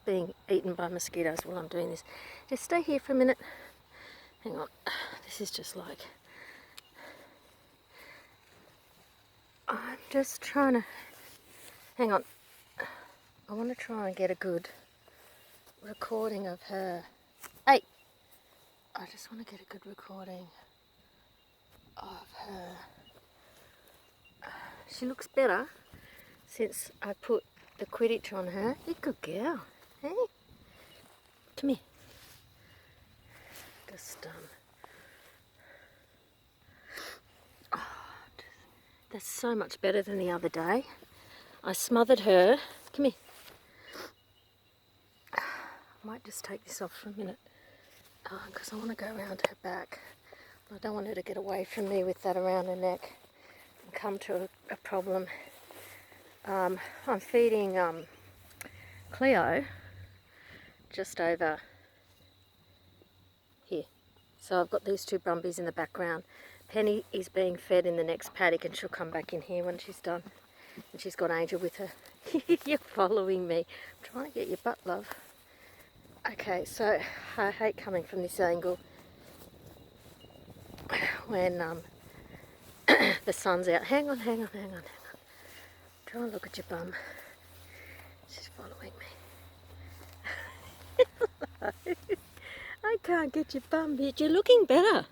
being eaten by mosquitoes while I'm doing this. Just stay here for a minute. Hang on. This is just like... I'm just trying to... Hang on. I want to try and get a good recording of her. Hey! I just want to get a good recording of her. She looks better since I put the Quidditch on her. You good girl. Hey? Come here. Just, that's so much better than the other day. I smothered her. Come here. I might just take this off for a minute because I want to go around her back. I don't want her to get away from me with that around her neck and come to a problem. I'm feeding Cleo just over here. So I've got these two brumbies in the background. Penny is being fed in the next paddock and she'll come back in here when she's done. And she's got Angel with her. You're following me. I'm trying to get your butt, love. Okay, so I hate coming from this angle when the sun's out. Hang on. Try and look at your bum. She's following me. I can't get your bum, but you're looking better.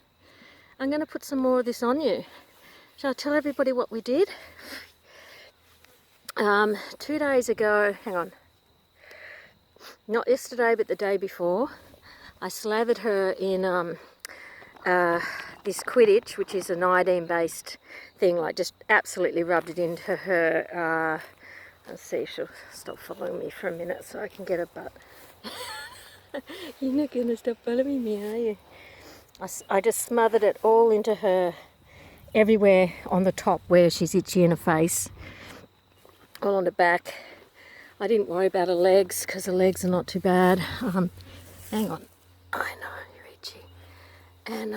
I'm going to put some more of this on you. Shall I tell everybody what we did? 2 days ago, hang on, not yesterday but the day before, I slathered her in this Quidditch, which is an iodine based thing, like just absolutely rubbed it into her. Let's see if she'll stop following me for a minute so I can get her butt. You're not going to stop following me, are you? I just smothered it all into her, everywhere on the top where she's itchy in her face, all on the back. I didn't worry about her legs because her legs are not too bad. Hang on. I know, you're itchy. And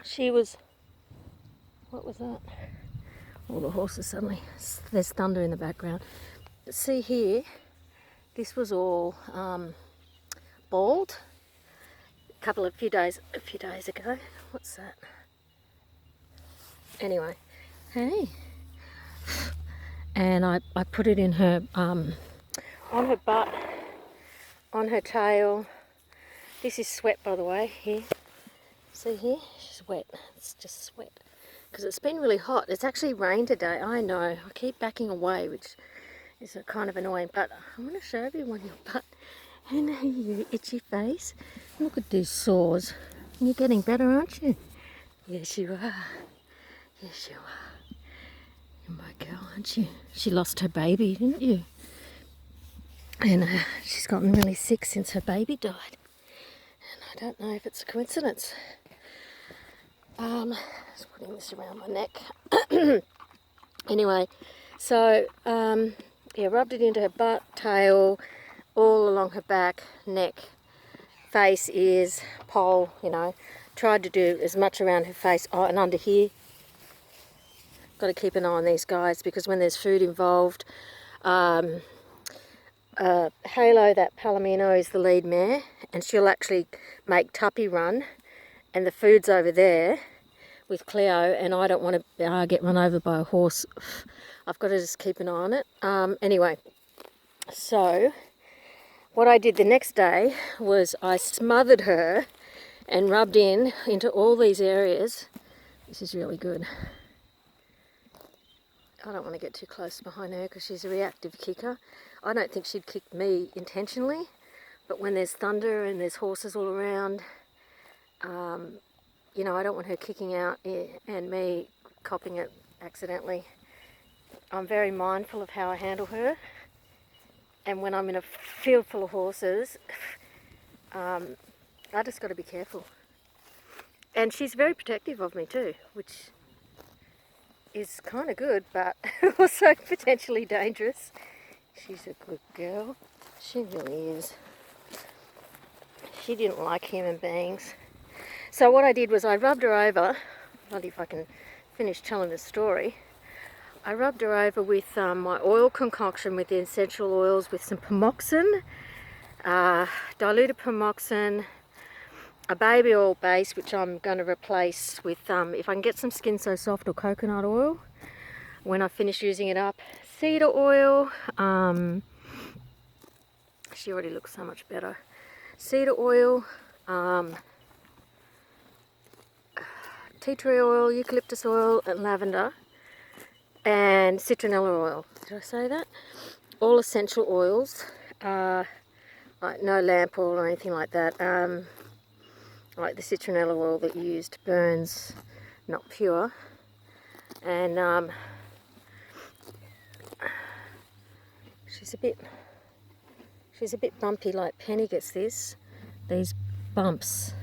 she was... What was that? All the horses suddenly... There's thunder in the background. But see here, this was all bald. A few days ago. What's that? Anyway, hey. And I put it in her, on her butt, on her tail. This is sweat, by the way, here. See here? She's wet. It's just sweat. Because it's been really hot. It's actually rained today. I know. I keep backing away, which is kind of annoying. But I want to show everyone your butt. And your itchy face. Look at these sores. You're getting better, aren't you? Yes, you are. Yes, you are. You're my girl, aren't you? She lost her baby, didn't you? And she's gotten really sick since her baby died. And I don't know if it's a coincidence. Just putting this around my neck. Anyway, so, yeah, rubbed it into her butt, tail, all along her back, neck, face, ears, pole, you know. Tried to do as much around her face. Oh, and under here. Got to keep an eye on these guys because when there's food involved, Halo, that Palomino, is the lead mare, and she'll actually make Tuppy run, and the food's over there with Cleo, and I don't want to get run over by a horse. I've got to just keep an eye on it. Anyway, so what I did the next day was I smothered her and rubbed into all these areas. This is really good. I don't want to get too close behind her because she's a reactive kicker. I don't think she'd kick me intentionally, but when there's thunder and there's horses all around, you know, I don't want her kicking out and me copping it accidentally. I'm very mindful of how I handle her. And when I'm in a field full of horses, I just got to be careful. And she's very protective of me too, which is kind of good, but also potentially dangerous. She's a good girl. She really is. She didn't like human beings. So what I did was I rubbed her over. Not if I can finish telling the story. I rubbed her over with my oil concoction with the essential oils with some pomoxin, diluted pomoxin, a baby oil base which I'm going to replace with, if I can get some Skin So Soft or coconut oil when I finish using it up, cedar oil, she already looks so much better, cedar oil, tea tree oil, eucalyptus oil and lavender, and citronella oil. Did I say that? All essential oils, like no lamp oil or anything like that. Like the citronella oil that you used burns, not pure. And she's a bit bumpy, like Penny gets these bumps.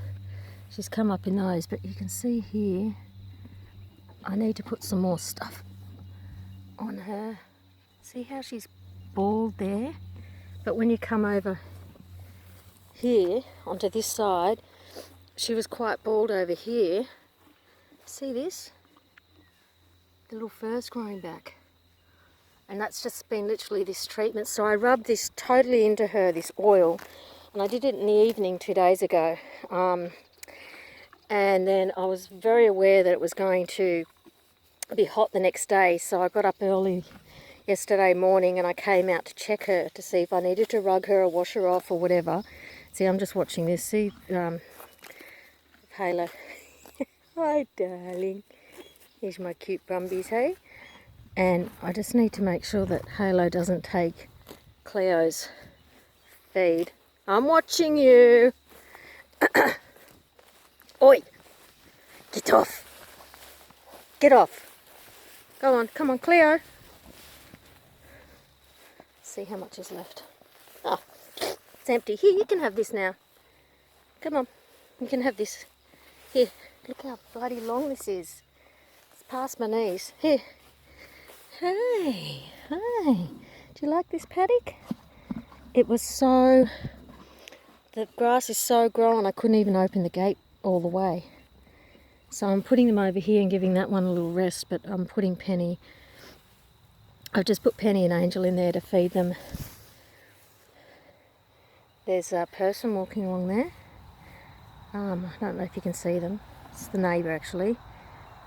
She's come up in those, but you can see here, I need to put some more stuff on her. See how she's bald there? But when you come over here, onto this side, she was quite bald over here. See this? The little fur's growing back. And that's just been literally this treatment. So I rubbed this totally into her, this oil. And I did it in the evening 2 days ago. And then I was very aware that it was going to be hot the next day. So I got up early yesterday morning and I came out to check her to see if I needed to rug her or wash her off or whatever. See, I'm just watching this. See, Halo. Hi, darling. Here's my cute Brumbies, hey? And I just need to make sure that Halo doesn't take Cleo's feed. I'm watching you. Oi! Get off. Get off. Go on, come on, Cleo. See how much is left. Oh, it's empty. Here, you can have this now. Come on, you can have this. Here, look how bloody long this is. It's past my knees. Here. Hey, hey. Do you like this paddock? It was so... The grass is so grown I couldn't even open the gate all the way. So I'm putting them over here and giving that one a little rest, but I'm putting Penny... I've just put Penny and Angel in there to feed them. There's a person walking along there. I don't know if you can see them. It's the neighbour actually.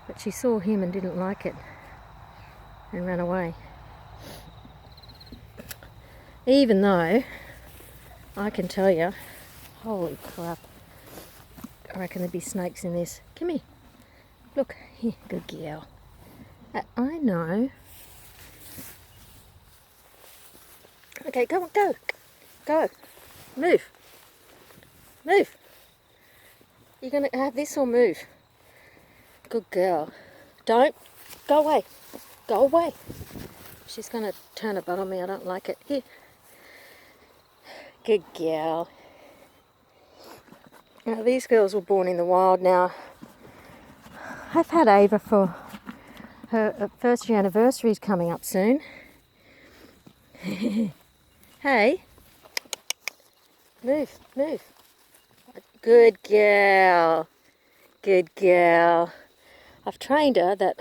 But she saw him and didn't like it and ran away. Even though I can tell you, holy crap, I reckon there'd be snakes in this. Come here. Look, here, good girl. I know. Okay, go on, go. Go. Move. Move. You're going to have this or move? Good girl. Don't. Go away. Go away. She's going to turn her butt on me. I don't like it. Here. Good girl. Now, these girls were born in the wild. Now, I've had Ava for her first year anniversary is coming up soon. Hey. Move, move. Good girl. Good girl. I've trained her that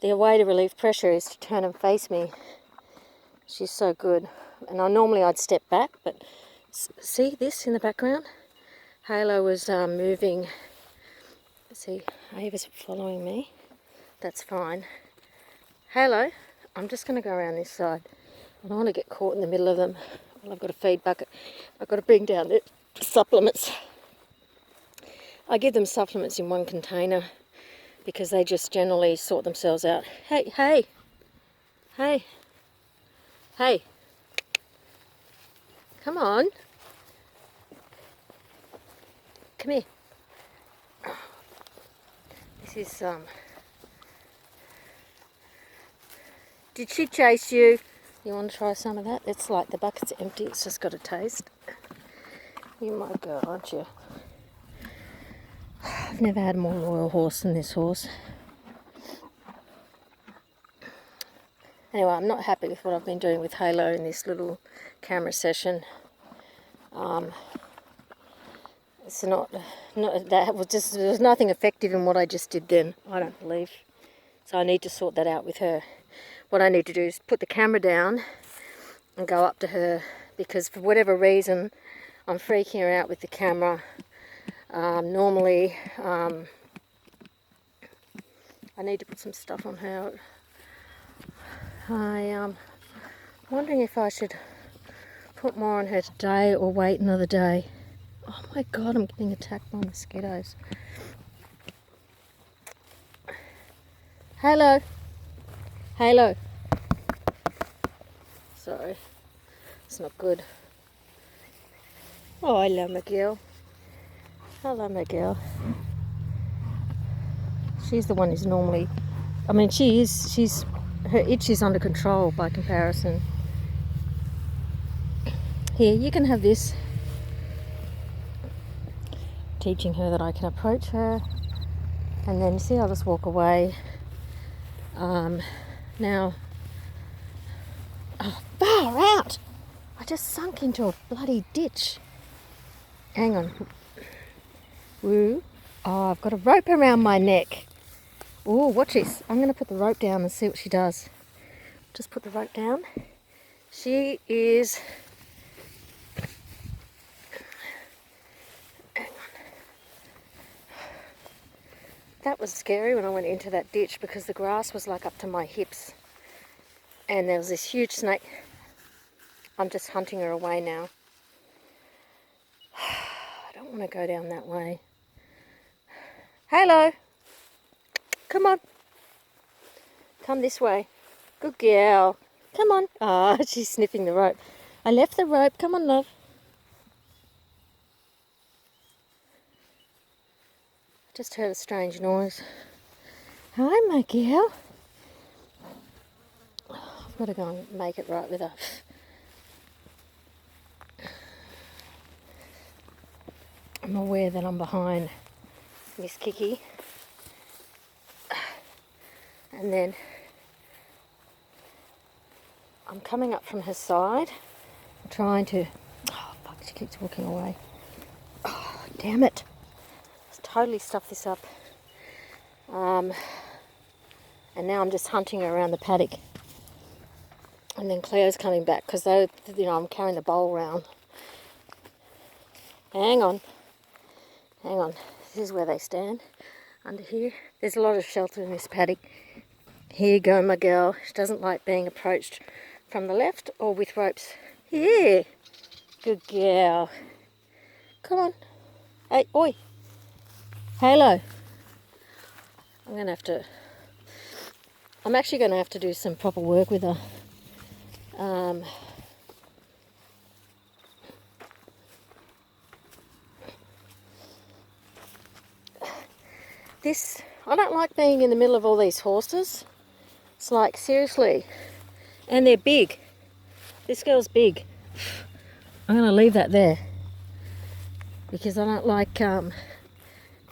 the way to relieve pressure is to turn and face me. She's so good. And normally I'd step back, but see this in the background? Halo was moving. See, Ava's following me. That's fine. Halo, I'm just going to go around this side. I don't want to get caught in the middle of them. Well, I've got a feed bucket. I've got to bring down the supplements. I give them supplements in one container because they just generally sort themselves out. Hey, hey, hey, hey. Come on. Come here. This is, did she chase you? You want to try some of that? It's like the bucket's empty, it's just got a taste. You might go, aren't you? I've never had a more loyal horse than this horse. Anyway, I'm not happy with what I've been doing with Halo in this little camera session. It's not that was there was nothing effective in what I just did then, I don't believe. So I need to sort that out with her. what I need to do is put the camera down and go up to her, because for whatever reason I'm freaking her out with the camera. Normally I need to put some stuff on her. I'm wondering if I should put more on her today or wait another day. Oh my god, I'm getting attacked by mosquitoes. Hello. Hello. Sorry, it's not good. Oh, hello, Miguel. Hello, Miguel. She's the one who's normally, I mean, her itch is under control by comparison. Here, you can have this. Teaching her that I can approach her, and then see, I'll just walk away. Now, oh, far out! I just sunk into a bloody ditch. Hang on. Woo. Oh, I've got a rope around my neck. Oh, watch this. I'm going to put the rope down and see what she does. Just put the rope down. She is... Hang on. That was scary when I went into that ditch, because the grass was like up to my hips. And there was this huge snake. I'm just hunting her away now. I don't want to go down that way. Hello. Come on. Come this way. Good girl. Come on. Ah, oh, she's sniffing the rope. I left the rope. Come on, love. Just heard a strange noise. Hi, my girl. I've got to go and make it right with her. I'm aware that I'm behind Miss Kiki. And then I'm coming up from her side. I'm trying to... Oh, fuck, she keeps walking away. Oh, damn it. Let's totally stuff this up. And now I'm just hunting her around the paddock. And then Cleo's coming back, because I'm carrying the bowl round. Hang on. Hang on. This is where they stand. Under here. There's a lot of shelter in this paddock. Here you go, my girl. She doesn't like being approached from the left or with ropes. Here. Good girl. Come on. Hey, oi. Hello. I'm actually going to have to do some proper work with her. I don't like being in the middle of all these horses. It's like, seriously. And they're big. This girl's big. I'm going to leave that there, because I don't like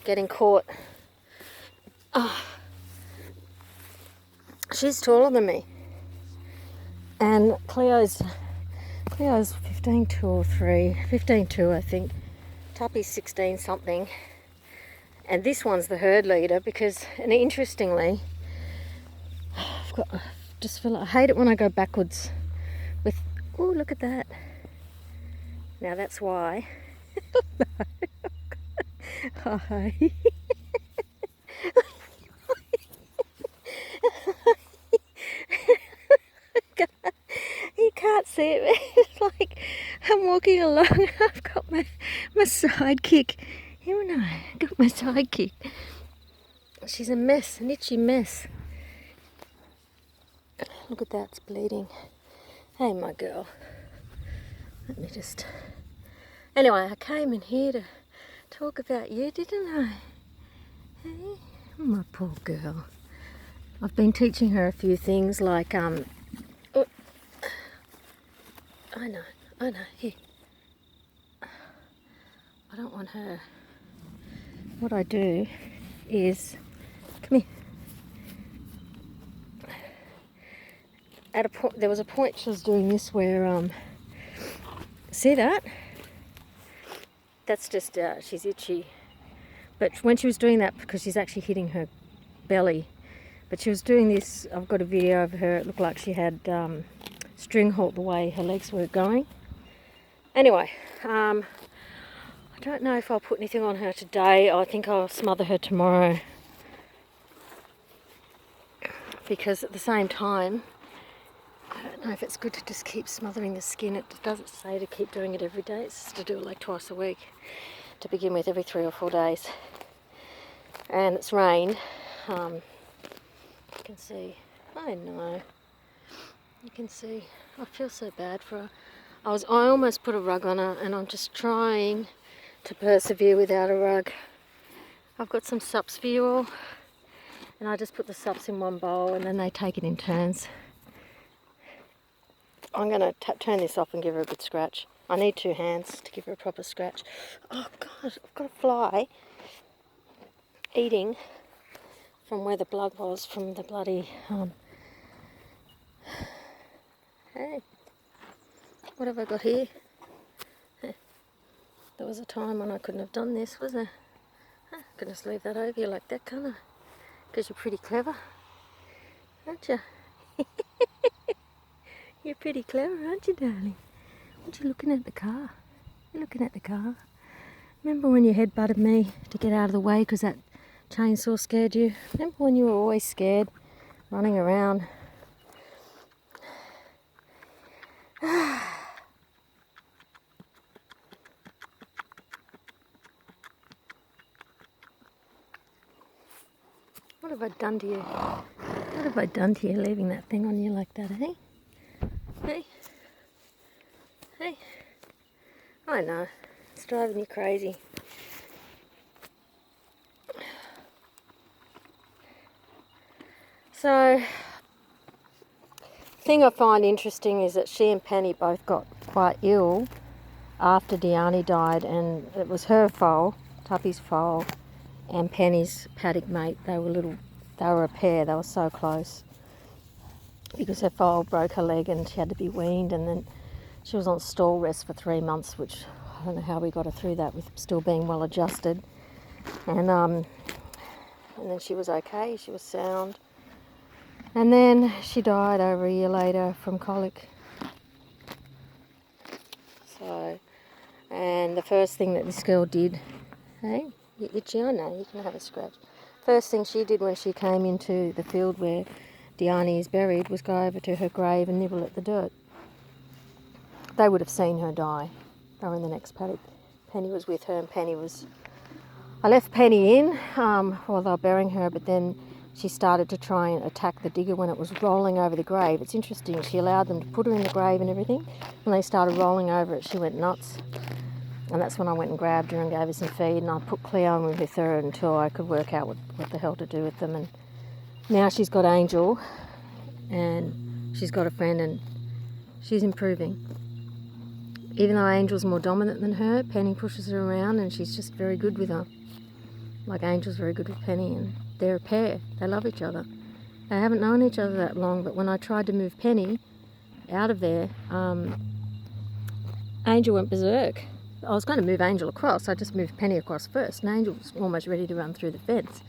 getting caught. Oh. She's taller than me. And Cleo's 15'2" or 15'2", I think. Tuppy's 16 something. And this one's the herd leader, because, and interestingly, I hate it when I go backwards with, oh, look at that. Now that's why. Hi. You can't see it. It's like I'm walking along. I've got my sidekick. Here and I got my sidekick. She's a mess, an itchy mess. Look at that, it's bleeding. Hey, my girl. Let me just... Anyway, I came in here to talk about you, didn't I? Hey, my poor girl. I've been teaching her a few things like, oh, I know, here. I don't want her... What I do is... Come here. At a point, there was a point she was doing this where, see that? That's just, she's itchy. But when she was doing that, because she's actually hitting her belly, But she was doing this, I've got a video of her, it looked like she had string halt the way her legs were going. Anyway, I don't know if I'll put anything on her today. I think I'll smother her tomorrow. Because at the same time, I don't know if it's good to just keep smothering the skin. It doesn't say to keep doing it every day. It's to do it like twice a week. To begin with, every 3 or 4 days. And it's rain. You can see. I know. You can see. I feel so bad for her. I almost put a rug on her, and I'm just trying to persevere without a rug. I've got some sups for you all, and I just put the sups in one bowl, and then they take it in turns. I'm going to turn this off and give her a good scratch. I need 2 hands to give her a proper scratch. Oh God, I've got a fly eating from where the blood was, from the bloody... Hey, what have I got here? There was a time when I couldn't have done this, was there? I can just leave that over you like that, can't I? Because you're pretty clever, aren't you? You're pretty clever, aren't you, darling? Aren't you looking at the car? You're looking at the car. Remember when you headbutted me to get out of the way because that chainsaw scared you? Remember when you were always scared, running around? What have I done to you? What have I done to you leaving that thing on you like that, eh? Hey? Hey? I know. It's driving you crazy. So, the thing I find interesting is that she and Penny both got quite ill after Dyani died, and it was her foal, Tuppy's foal, and Penny's paddock mate. They were a pair, they were so close. Because her foal broke her leg and she had to be weaned, and then she was on stall rest for 3 months, which I don't know how we got her through that with still being well adjusted. And then she was okay, she was sound. And then she died over a year later from colic. So, and the first thing that this girl did, hey, you're itchy, I know, you can have a scratch. First thing she did when she came into the field where Dyani is buried was go over to her grave and nibble at the dirt. They would have seen her die. They were in the next paddock. Penny was with her, and I left Penny in while they were burying her, but then she started to try and attack the digger when it was rolling over the grave. It's interesting, she allowed them to put her in the grave and everything. When they started rolling over it, she went nuts. And that's when I went and grabbed her and gave her some feed, and I put Cleo with her until I could work out what the hell to do with them. And now she's got Angel, and she's got a friend, and she's improving. Even though Angel's more dominant than her, Penny pushes her around, and she's just very good with her. Like Angel's very good with Penny, and they're a pair. They love each other. They haven't known each other that long, but when I tried to move Penny out of there, Angel went berserk. I was going to move Angel across. I just moved Penny across first, and Angel was almost ready to run through the fence.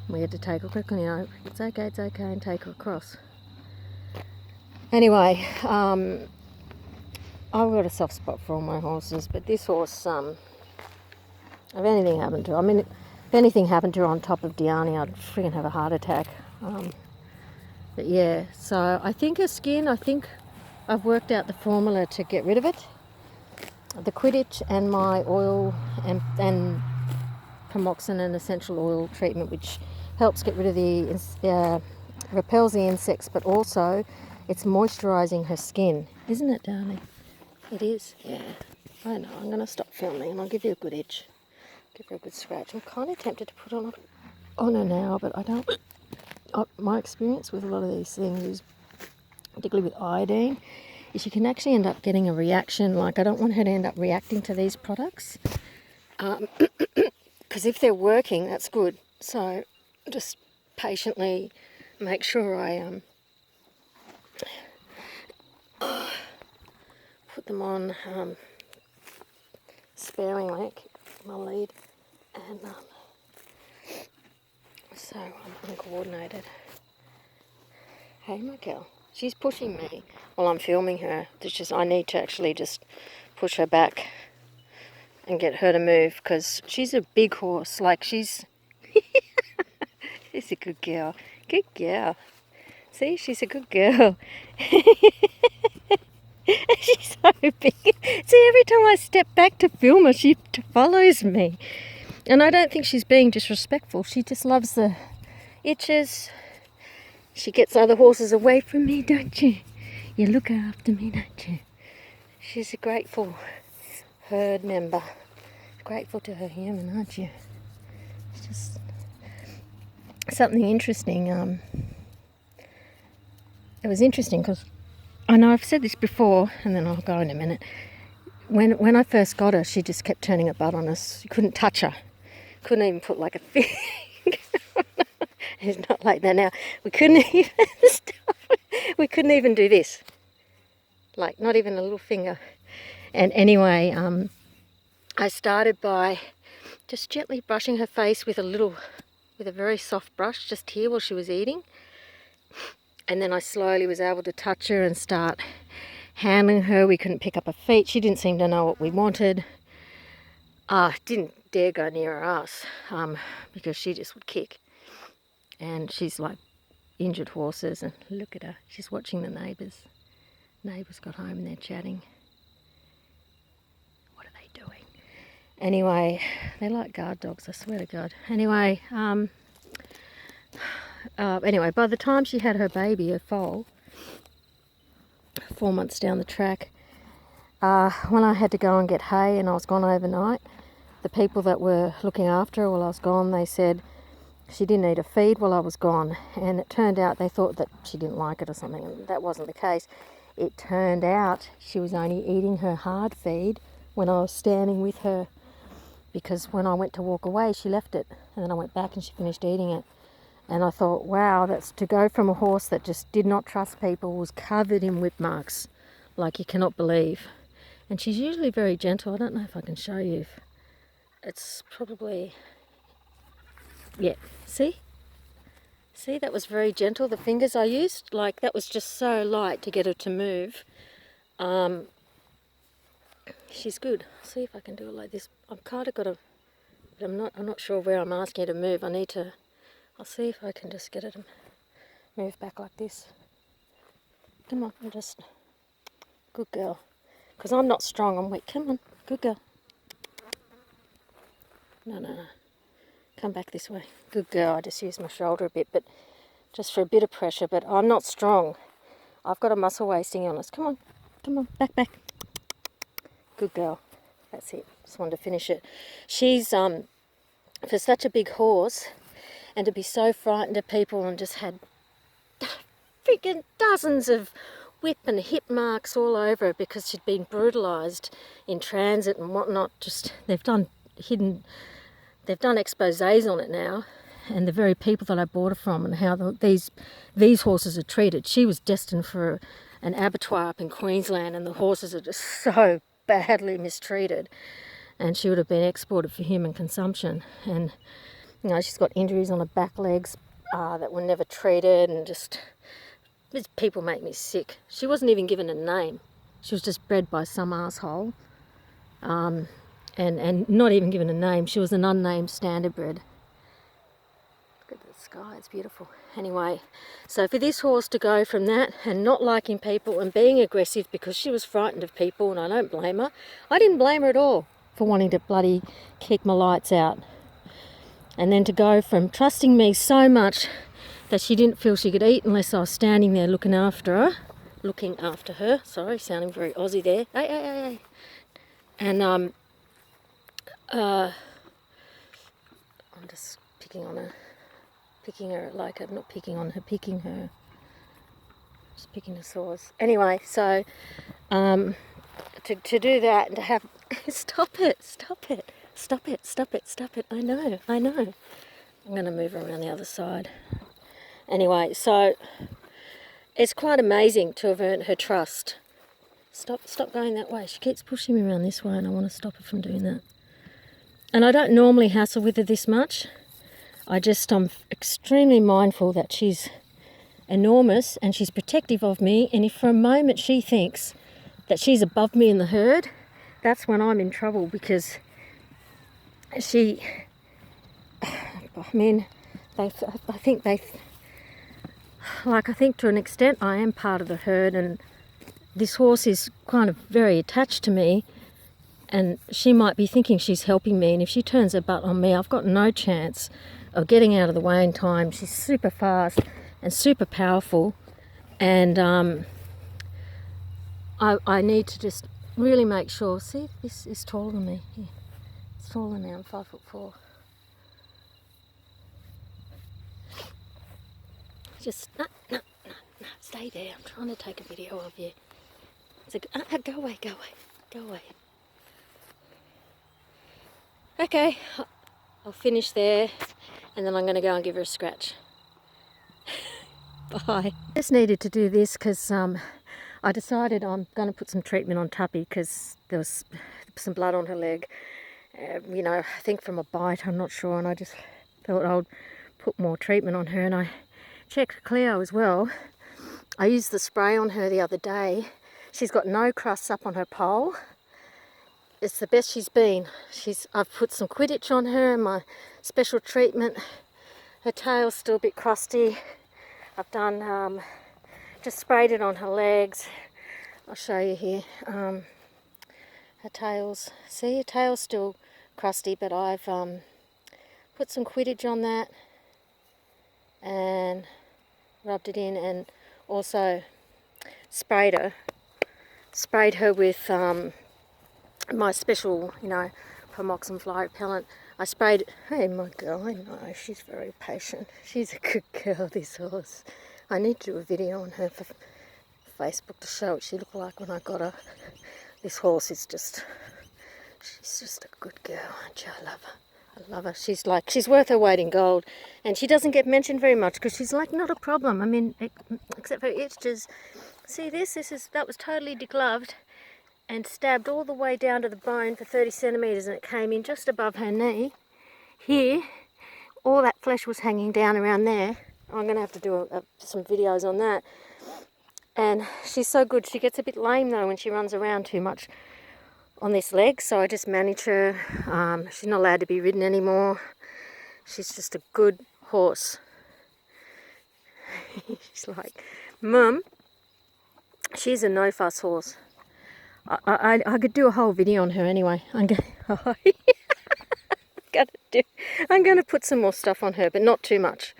We had to take her quickly, it's okay, and take her across. Anyway, I've got a soft spot for all my horses, but this horse, if anything happened to her, if anything happened to her on top of Dyani, I'd freaking have a heart attack. But yeah, so I think her skin, I've worked out the formula to get rid of it. The Quidditch and my oil and Pomoxin and essential oil treatment, which helps get rid of the, repels the insects, but also it's moisturising her skin. Isn't it, darling? It is, yeah. I know, I'm going to stop filming and I'll give you a good itch. Give her a good scratch. I'm kind of tempted to put on her now, but I don't. My experience with a lot of these things is, particularly with iodine, is you can actually end up getting a reaction. Like, I don't want her to end up reacting to these products. Because if they're working, that's good. So just patiently make sure I put them on sparingly, my lead, and so I'm uncoordinated. Hey, my girl. She's pushing me while I'm filming her. It's just, I need to actually just push her back and get her to move because she's a big horse. Like, she's... she's a good girl. Good girl. See, she's a good girl. She's so big. See, every time I step back to film her, she follows me. And I don't think she's being disrespectful. She just loves the itches. She gets other horses away from me, don't you? You look after me, don't you? She's a grateful herd member. Grateful to her human, aren't you? It's just something interesting. It was interesting because I know I've said this before, and then I'll go in a minute. When I first got her, she just kept turning her butt on us. You couldn't touch her. Couldn't even put like a finger. It's not like that now. We couldn't even we couldn't even do this. Like, not even a little finger. And anyway, I started by just gently brushing her face with a very soft brush just here while she was eating. And then I slowly was able to touch her and start handling her. We couldn't pick up her feet. She didn't seem to know what we wanted. Didn't dare go near her ass because she just would kick. And she's like injured horses, and look at her. She's watching the neighbours. Neighbours got home and they're chatting. What are they doing? Anyway, they're like guard dogs, I swear to God. Anyway, anyway, by the time she had her baby, her foal, 4 months down the track, when I had to go and get hay and I was gone overnight, the people that were looking after her while I was gone, they said she didn't eat a feed while I was gone. And it turned out they thought that she didn't like it or something, and that wasn't the case. It turned out she was only eating her hard feed when I was standing with her, because when I went to walk away, she left it, and then I went back and she finished eating it. And I thought, wow, that's to go from a horse that just did not trust people, was covered in whip marks, like you cannot believe. And she's usually very gentle. I don't know if I can show you. It's probably, yeah, see? See, that was very gentle, the fingers I used. Like, that was just so light to get her to move. She's good. See if I can do it like this. I've kind of got to, but I'm not sure where I'm asking her to move. I'll see if I can just get her to move back like this. Come on, good girl. Because I'm not strong, I'm weak. Come on, good girl. No. Come back this way. Good girl. I just used my shoulder a bit, but just for a bit of pressure, but I'm not strong. I've got a muscle wasting illness. Come on, back. Good girl. That's it. Just wanted to finish it. She's, for such a big horse, and to be so frightened of people and just had freaking dozens of whip and hip marks all over her because she'd been brutalised in transit and whatnot. Just, they've done exposés on it now, and the very people that I bought her from, and how these horses are treated. She was destined for an abattoir up in Queensland, and the horses are just so badly mistreated, and she would have been exported for human consumption. And you know, she's got injuries on her back legs that were never treated, and just, these people make me sick. She wasn't even given a name. She was just bred by some asshole. And not even given a name. She was an unnamed standardbred. Look at the sky, it's beautiful. Anyway, so for this horse to go from that and not liking people and being aggressive because she was frightened of people, and I don't blame her. I didn't blame her at all for wanting to bloody kick my lights out. And then to go from trusting me so much that she didn't feel she could eat unless I was standing there looking after her. Sorry, sounding very Aussie there. Hey. And I'm just picking her, like I'm not picking on her, picking her. Just picking the sores. Anyway, so to do that and to have stop it. I know. I'm going to move around the other side. Anyway, so it's quite amazing to have earned her trust. Stop going that way. She keeps pushing me around this way, and I want to stop her from doing that. And I don't normally hassle with her this much. I'm extremely mindful that she's enormous and she's protective of me, and if for a moment she thinks that she's above me in the herd, that's when I'm in trouble, because she, I mean, I think to an extent I am part of the herd, and this horse is kind of very attached to me, and she might be thinking she's helping me, and if she turns her butt on me, I've got no chance of getting out of the way in time. She's super fast and super powerful, and I need to just really make sure. See, this is taller than me. Yeah, it's taller than me. I'm 5'4". Just no, stay there. I'm trying to take a video of you. It's like, go away. Okay, I'll finish there, and then I'm going to go and give her a scratch. Bye. Just needed to do this because I decided I'm going to put some treatment on Tuppy because there was some blood on her leg. You know, I think from a bite, I'm not sure, and I just thought I'd put more treatment on her, and I checked Cleo as well. I used the spray on her the other day. She's got no crusts up on her pole. It's the best she's been. I've put some Quidditch on her, my special treatment. Her tail's still a bit crusty. I've done, just sprayed it on her legs. I'll show you here. Her tail's, see, her tail's still crusty, but I've put some Quidditch on that and rubbed it in, and also sprayed her with my special, you know, Pomoxin fly repellent. I sprayed, hey my girl, I know, she's very patient. She's a good girl, this horse. I need to do a video on her for Facebook to show what she looked like when I got her. This horse is just, she's just a good girl, aren't you? I love her. She's worth her weight in gold, and she doesn't get mentioned very much because she's like not a problem. I mean, except for itches. See that was totally degloved and stabbed all the way down to the bone for 30 centimetres, and it came in just above her knee. Here, all that flesh was hanging down around there. I'm going to have to do some videos on that. And she's so good. She gets a bit lame though when she runs around too much on this leg, so I just manage her. She's not allowed to be ridden anymore. She's just a good horse. She's like, Mum, she's a no-fuss horse. I could do a whole video on her anyway. I'm gonna put some more stuff on her, but not too much.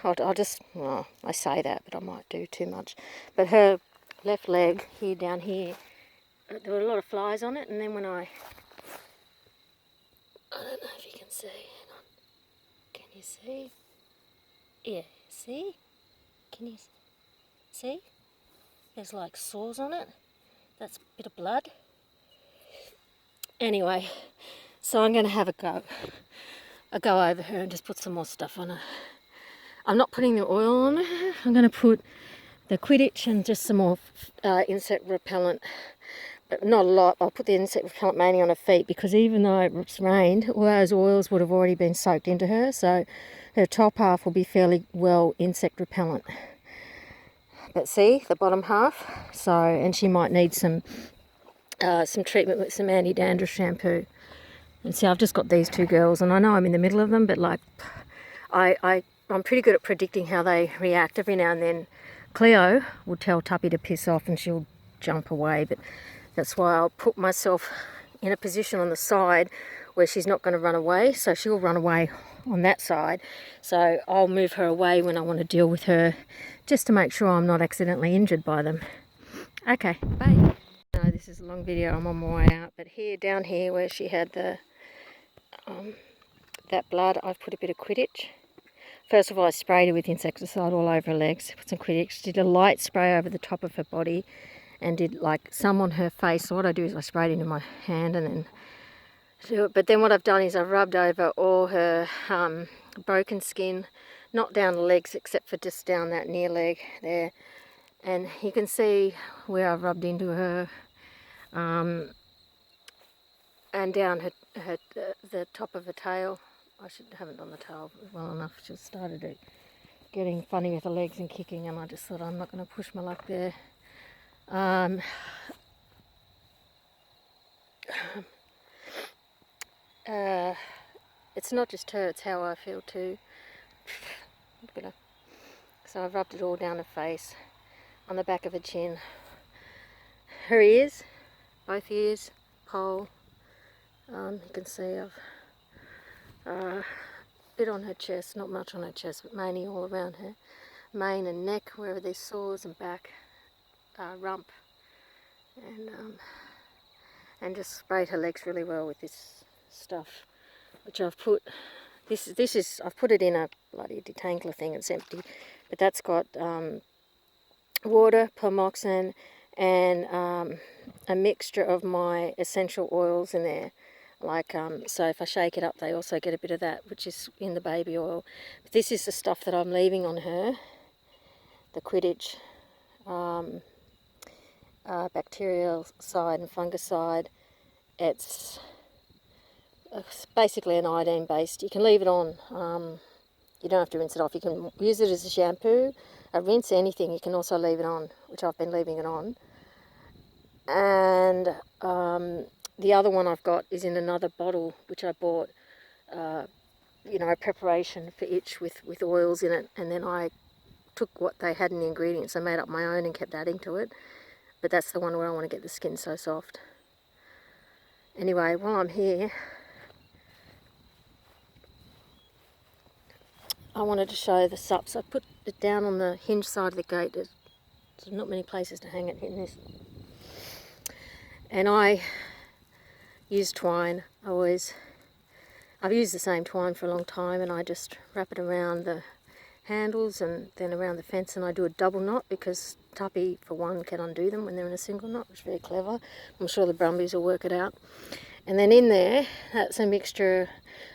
I'll just, well, I say that, but I might do too much. But her left leg here, down here, there were a lot of flies on it, and then when I don't know if you can see. Hang on. Can you see? Yeah. See? Can you see? There's like sores on it. That's a bit of blood. Anyway, so I'm going to have a go over her and just put some more stuff on her. I'm not putting the oil on her. I'm going to put the Quidditch and just some more insect repellent, but not a lot. I'll put the insect repellent mainly on her feet because even though it's rained, all those oils would have already been soaked into her, so her top half will be fairly well insect repellent. But see, the bottom half, and she might need some treatment with some anti-dandruff shampoo. And see, I've just got these two girls, and I know I'm in the middle of them, but like, I'm pretty good at predicting how they react. Every now and then, Cleo will tell Tuppy to piss off and she'll jump away, but that's why I'll put myself in a position on the side where she's not going to run away, so she'll run away on that side. So I'll move her away when I want to deal with her, just to make sure I'm not accidentally injured by them. Okay, bye. No, this is a long video, I'm on my way out, but here, down here where she had the that blood, I've put a bit of Quidditch. First of all, I sprayed her with insecticide all over her legs, put some Quidditch, did a light spray over the top of her body, and did like some on her face. So what I do is I sprayed it into my hand and then do it. But then what I've done is I've rubbed over all her broken skin, not down the legs except for just down that near leg there. And you can see where I've rubbed into her, and down the top of her tail. I haven't done the tail well enough. Just started to getting funny with the legs and kicking, and I just thought I'm not going to push my luck there. It's not just her, it's how I feel too. So I've rubbed it all down her face, on the back of her chin, her ears, both ears, pole. You can see I've a bit on her chest, not much on her chest, but mainly all around her mane and neck, wherever there's sores, and back, rump, and just sprayed her legs really well with this stuff, which I've put. This is I've put it in a bloody detangler thing. It's empty, but that's got water, permoxan, and a mixture of my essential oils in there. Like so, if I shake it up, they also get a bit of that, which is in the baby oil. But this is the stuff that I'm leaving on her. The Quidditch, bacterial side and fungicide. It's basically an iodine based. You can leave it on. You don't have to rinse it off. You can use it as a shampoo, a rinse, anything. You can also leave it on, which I've been leaving it on. And the other one I've got is in another bottle, which I bought, you know, a preparation for itch with oils in it. And then I took what they had in the ingredients. I made up my own and kept adding to it. But that's the one where I want to get the skin so soft. Anyway, while I'm here, I wanted to show the sups. I put it down on the hinge side of the gate. There's not many places to hang it in this. And I use twine. I've used the same twine for a long time, and I just wrap it around the handles and then around the fence, and I do a double knot because Tuppy, for one, can undo them when they're in a single knot, which is very clever. I'm sure the Brumbies will work it out. And then in there, that's a mixture.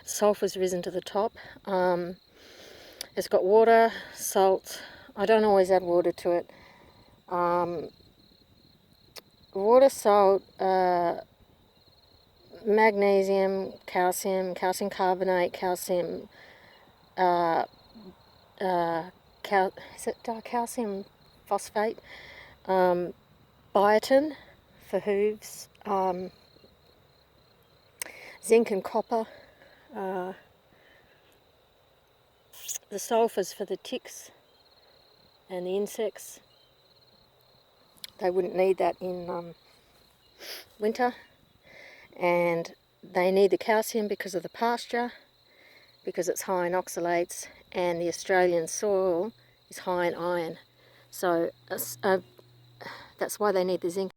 Sulphur's risen to the top. It's got water, salt. I don't always add water to it. Water, salt, magnesium, calcium carbonate, calcium, calcium phosphate, biotin for hooves, zinc and copper, the sulphurs for the ticks and the insects. They wouldn't need that in winter. And they need the calcium because of the pasture, because it's high in oxalates, and the Australian soil is high in iron. So that's why they need the zinc.